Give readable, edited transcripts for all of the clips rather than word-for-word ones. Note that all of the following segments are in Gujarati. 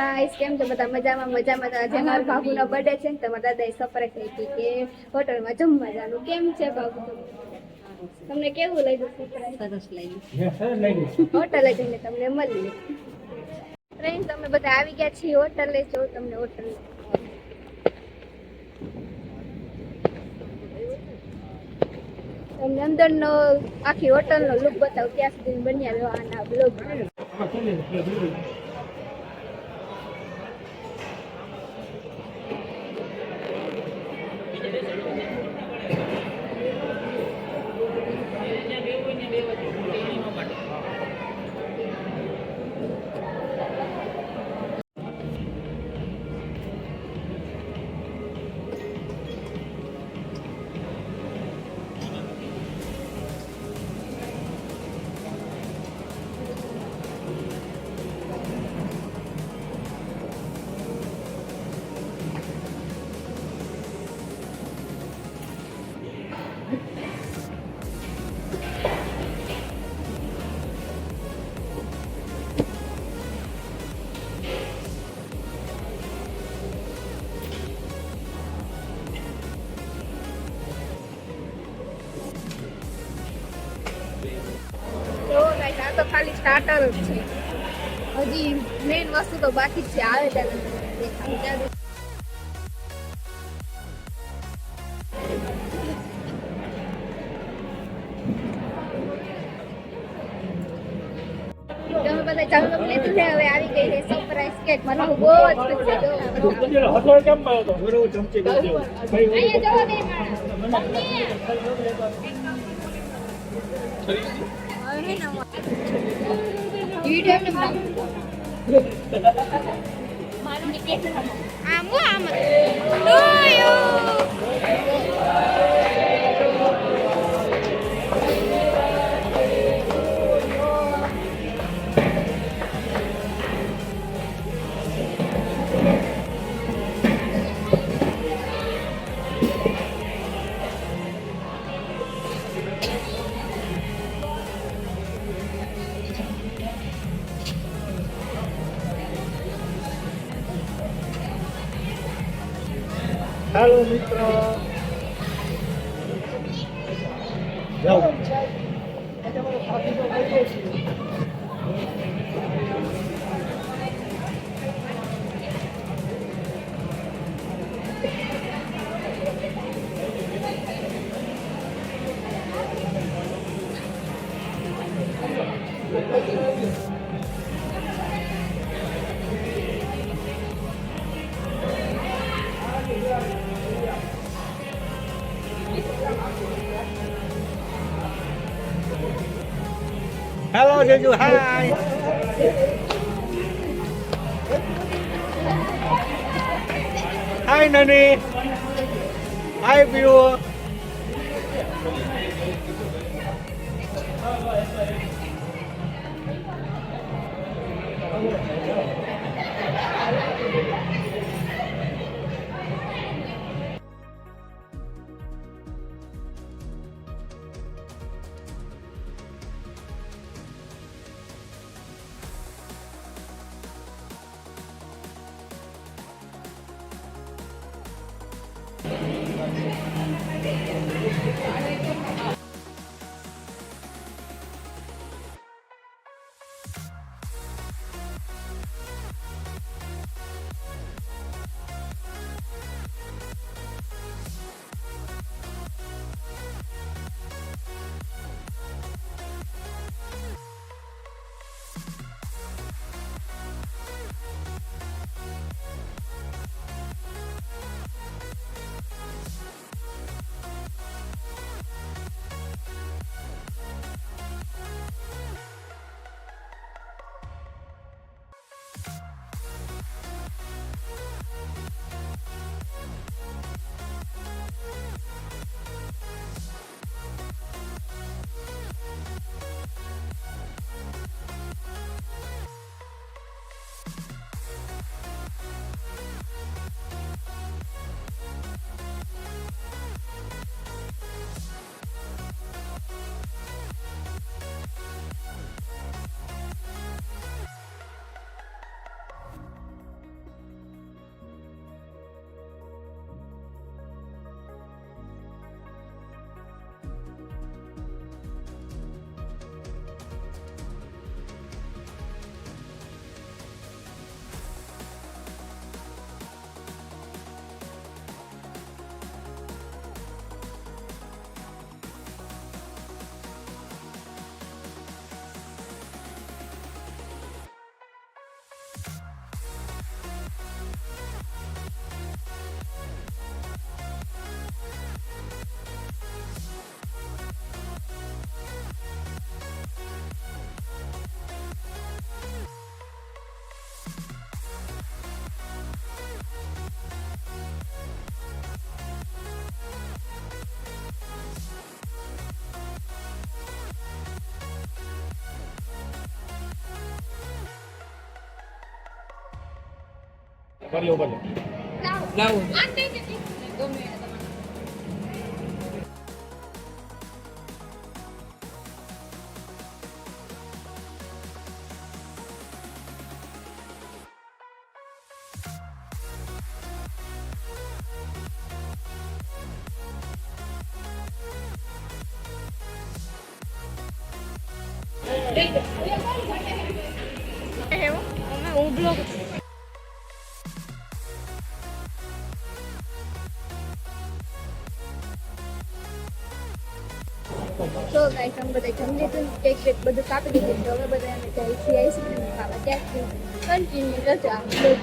ગાઈસ, કેમ છો બધા? મજામાં મજામાં. આજે મારા બાબુનો બર્થડે છે ને તો મારા દાદાએ સરપ્રાઈઝ આપી કે હોટલમાં જમવા જવાનું. કેમ છે બાબુ? તમને કેવું લાગ્યું? સરસ લાગ્યું. હોટલે જઈને તમને મળીએ. ફ્રેન્ડ, તમે બધા આવી ગયા છીએ હોટલે. જો તમને હોટલ તમને અંદરનો આખી હોટલનો લુક બતાવું. ત્યાં સુધી બન્યા રહ્યો આના બ્લોગ. આ તો ખાલી સ્ટાર્ટર જ છે. હજી મેઇન વસ્તુ તો બાકી જ છે. આવે ત્યારે દેખાડું. તમે બધા ચાલો લીધું છે. હવે આવી ગઈ છે સરપ્રાઈઝ કેક. મને બહુ જ ખુશ છે. અહીંયા જવો દે હાલો મિત્રો, જાઓ. Hello Jeju, hi. Hi Nani. Hi viewer. ભલે ભલે લાવો આ દે દે ગમે હું બ્લોગ તો ગાઈસ અમે બધા જમી લીધું કેક બેક બધું કાપી દીધું તો હવે બધા અમે જાય છીએ આઈસ્ક્રીમ ખાવા ત્યાંથી કન્ટિન્યુ કરજો આ vlog.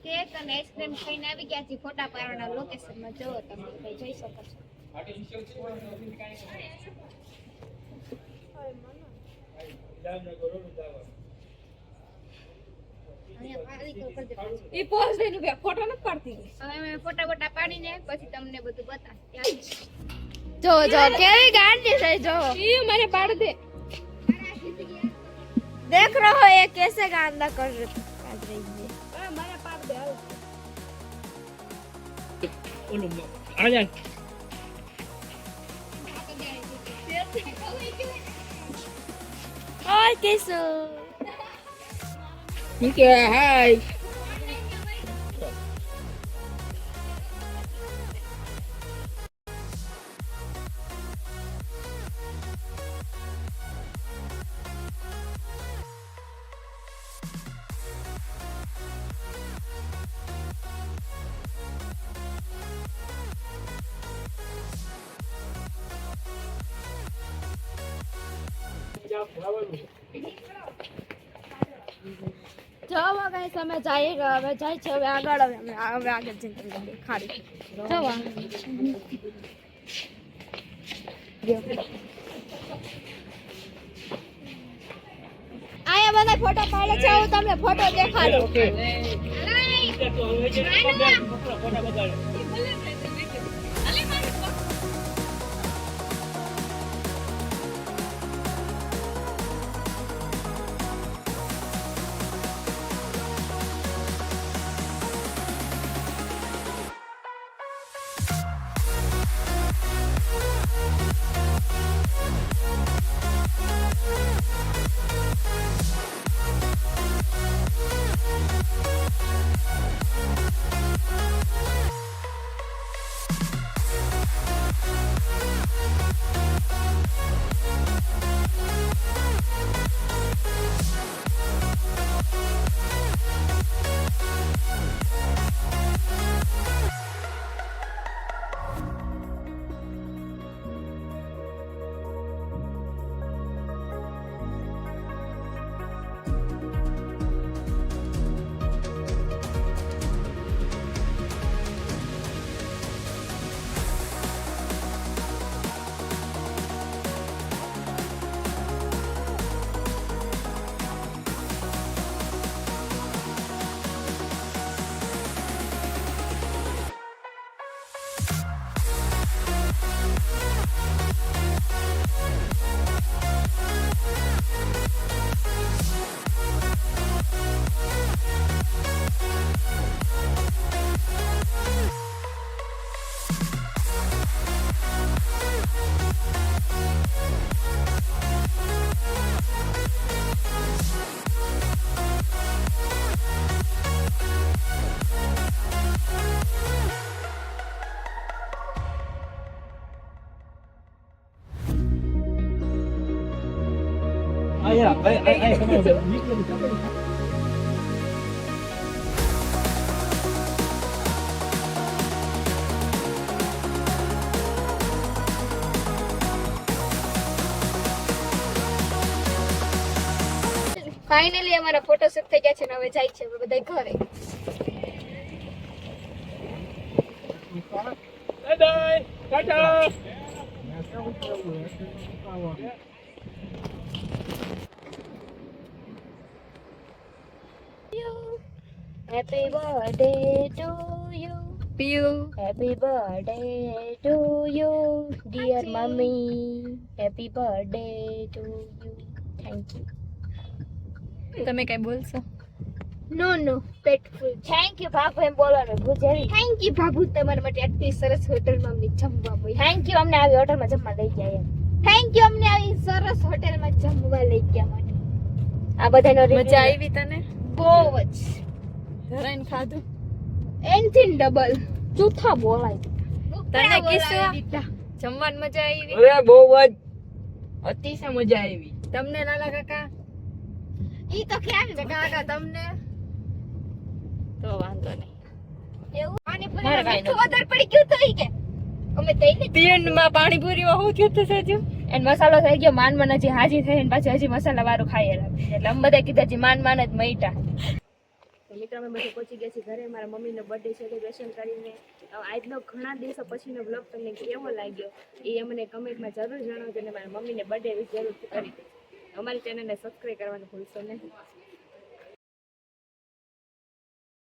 કેક અને આઈસ્ક્રીમ ખાઈને આવી ગયા છીએ ફોટા પાડવાના લોકેશનમાં જોવો તમે ભાઈ જોઈ શકો છો. ઈ પોઝ દઈને બે ફોટો ન પાડતી હવે અમે ફોટા બોટા પાડીને પછી તમને બધું બતાવીએ. જો જો કેવી ગાડી છે જો ઈ મને પાડ દે देख रहे हो ये कैसे गांदा कर रही है મને પાડ દે હાલો. ઓલું આ જાય और कैसे ठीक है हाय જો હવે તમે જઈએ હવે જાય છે હવે આગળ હવે આગળ જઈને તમને દેખાડી જો આયા બધા ફોટો પાડે છે હું તમને ફોટો દેખાડું ઓકે ફાઇનલી અમારા ફોટોશૂટ થઈ ગયા છે ને હવે જાય છે હવે બધા ઘરે. By Tata. Happy birthday to you. પીયું Happy birthday to you, dear mummy. Happy birthday to you. Thank you. તમે કઈ બોલશો? નો પેટ ફૂલ. થેન્ક યુ બાબુ એમ બોલવાનું ભૂજાવી. થેન્ક યુ બાબુ તમારા માટે આટલી સરસ હોટલમાં અમને જમવા બોલી. થેન્ક યુ અમને આવી હોટલમાં જમવા લઈ ગયા એમ. થેન્ક યુ અમને આવી સરસ હોટલમાં જમવા લઈ ગયા માટે. આ બધાનો મજા આવી તને? બહુ જ. ધરાઈને ખાધું? એનથી ડબલ ચોથા બોલાય. તને કિસ્સા જમવાની મજા આવી? અરે બહુ જ અતિશય મજા આવી. તમને નાના કાકા? ઈ તો ખ્યાલ છે. કાકા તમને? તો વાંધો નહીં. એવું પાણી મારે કાંઈ પૂરી વધારે પડી ગયું તો ઈ કે અમે તઈને પિયનમાં પાણીપુરીમાં હું થયું હતું સજુ? એન મસાલો થઈ ગયો માન માન હજી હાજી થઈને પાછી હજી મસાલા વાળું ખાઈ એટલે અમે બધા કીધા હજી માન માન જ મઈટા. તો મિત્રો અમે બધા પહોંચી ગયા છીએ ઘરે. મારા મમ્મીનો બર્થડે સેલિબ્રેશન કરીને આજનો ઘણા દિવસો પછીનો બ્લોગ તમને કેવો લાગ્યો એ અમને કમેન્ટમાં જરૂર જણાવજો અને મારા મમ્મીને બર્થડે વિશ જરૂરથી કરી દેજો. અમારી ચેનલને સબસ્ક્રાઈબ કરવાનું ભૂલશો નહીં.